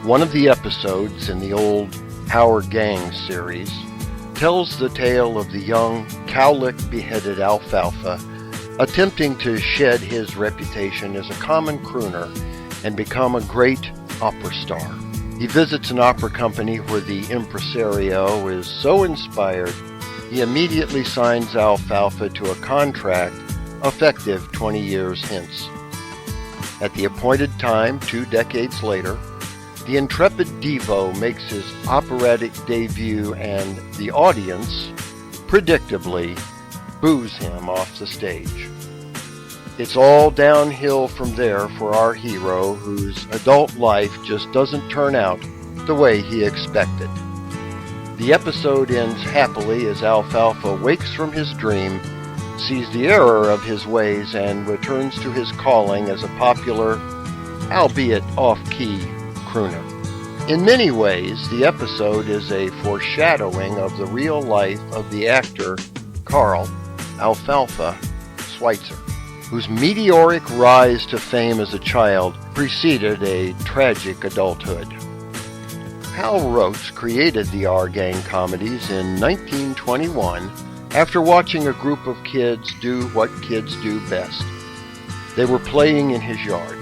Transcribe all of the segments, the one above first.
One of the episodes in the old Our Gang series tells the tale of the young, cowlick-beheaded Alfalfa attempting to shed his reputation as a common crooner and become a great opera star. He visits an opera company where the impresario is so inspired, he immediately signs Alfalfa to a contract effective 20 years hence. At the appointed time, 2 decades later, the intrepid Devo makes his operatic debut and the audience, predictably, boos him off the stage. It's all downhill from there for our hero, whose adult life just doesn't turn out the way he expected. The episode ends happily as Alfalfa wakes from his dream, sees the error of his ways, and returns to his calling as a popular, albeit off-key, crooner. In many ways, the episode is a foreshadowing of the real life of the actor Carl Alfalfa Schweitzer, whose meteoric rise to fame as a child preceded a tragic adulthood. Hal Roach created the Our Gang comedies in 1921 after watching a group of kids do what kids do best. They were playing in his yard.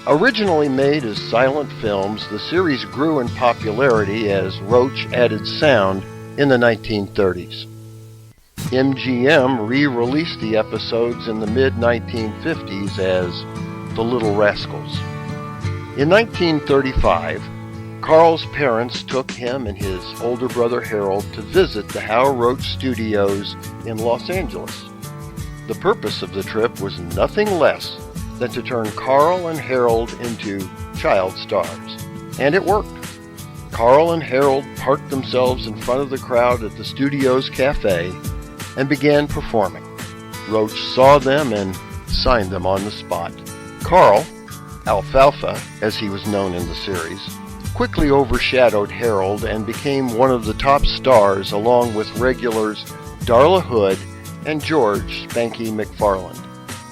Originally made as silent films, the series grew in popularity as Roach added sound in the 1930s. MGM re-released the episodes in the mid-1950s as The Little Rascals. In 1935, Carl's parents took him and his older brother Harold to visit the Hal Roach Studios in Los Angeles. The purpose of the trip was nothing less than to turn Carl and Harold into child stars. And it worked. Carl and Harold parked themselves in front of the crowd at the studio's cafe and began performing. Roach saw them and signed them on the spot. Carl, Alfalfa as he was known in the series, quickly overshadowed Harold and became one of the top stars along with regulars Darla Hood and George Spanky McFarland.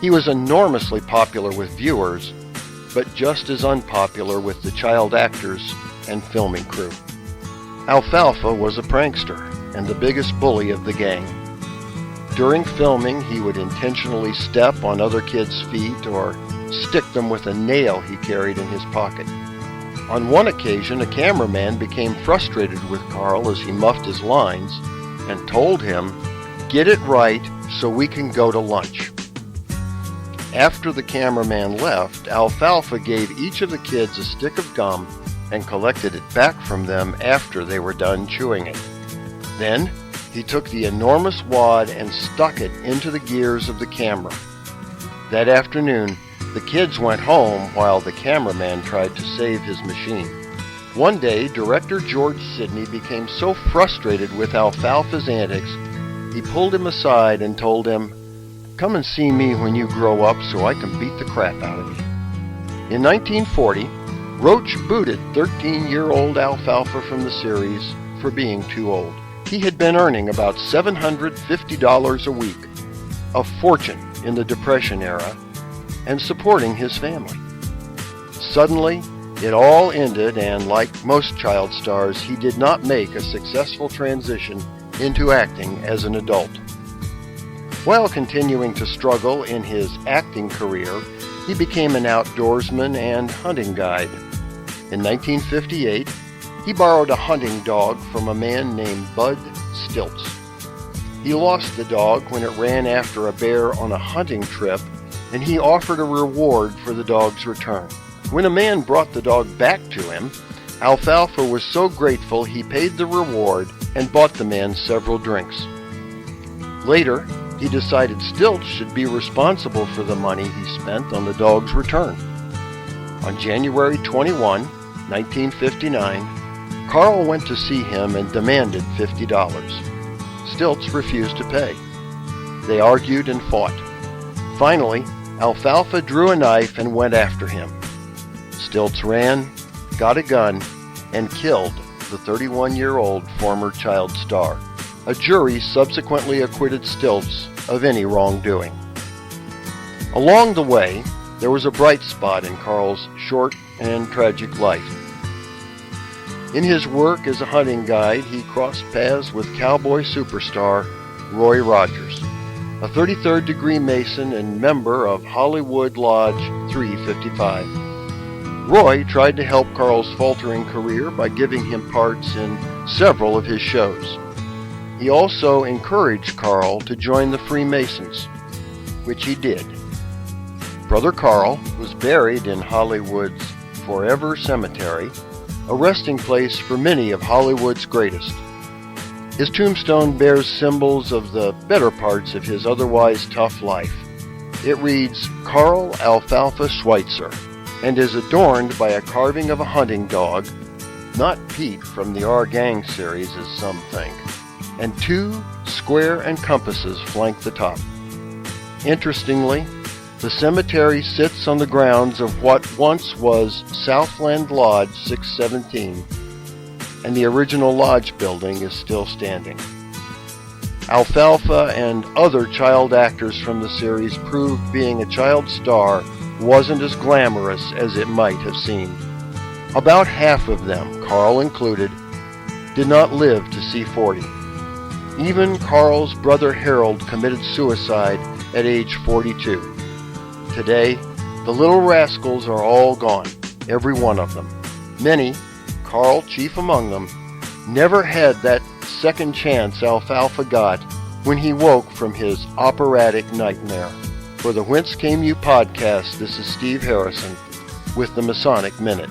He was enormously popular with viewers, but just as unpopular with the child actors and filming crew. Alfalfa was a prankster and the biggest bully of the gang. During filming, he would intentionally step on other kids' feet or stick them with a nail he carried in his pocket. On one occasion, a cameraman became frustrated with Carl as he muffed his lines and told him, "Get it right so we can go to lunch." After the cameraman left, Alfalfa gave each of the kids a stick of gum and collected it back from them after they were done chewing it. Then, he took the enormous wad and stuck it into the gears of the camera. That afternoon, the kids went home while the cameraman tried to save his machine. One day, director George Sidney became so frustrated with Alfalfa's antics, he pulled him aside and told him, "Come and see me when you grow up so I can beat the crap out of you." In 1940, Roach booted 13-year-old Alfalfa from the series for being too old. He had been earning about $750 a week, a fortune in the Depression era, and supporting his family. Suddenly, it all ended, and like most child stars, he did not make a successful transition into acting as an adult. While continuing to struggle in his acting career, he became an outdoorsman and hunting guide. In 1958, he borrowed a hunting dog from a man named Bud Stilts. He lost the dog when it ran after a bear on a hunting trip, and he offered a reward for the dog's return. When a man brought the dog back to him, Alfalfa was so grateful he paid the reward and bought the man several drinks. Later, he decided Stilts should be responsible for the money he spent on the dog's return. On January 21, 1959, Carl went to see him and demanded $50. Stilts refused to pay. They argued and fought. Finally, Alfalfa drew a knife and went after him. Stilts ran, got a gun, and killed the 31-year-old former child star. A jury subsequently acquitted Stilts of any wrongdoing. Along the way, there was a bright spot in Carl's short and tragic life. In his work as a hunting guide, he crossed paths with cowboy superstar Roy Rogers, a 33rd degree Mason and member of Hollywood Lodge 355. Roy tried to help Carl's faltering career by giving him parts in several of his shows. He also encouraged Carl to join the Freemasons, which he did. Brother Carl was buried in Hollywood's Forever Cemetery, a resting place for many of Hollywood's greatest. His tombstone bears symbols of the better parts of his otherwise tough life. It reads Carl Alfalfa Schweitzer and is adorned by a carving of a hunting dog, not Pete from the Our Gang series as some think, and 2 square and compasses flank the top. Interestingly, the cemetery sits on the grounds of what once was Southland Lodge 617, and the original lodge building is still standing. Alfalfa and other child actors from the series proved being a child star wasn't as glamorous as it might have seemed. About half of them, Carl included, did not live to see 40. Even Carl's brother Harold committed suicide at age 42. Today, the little rascals are all gone, every one of them. Many, Carl chief among them, never had that second chance Alfalfa got when he woke from his operatic nightmare. For the Whence Came You podcast, this is Steve Harrison with the Masonic Minute.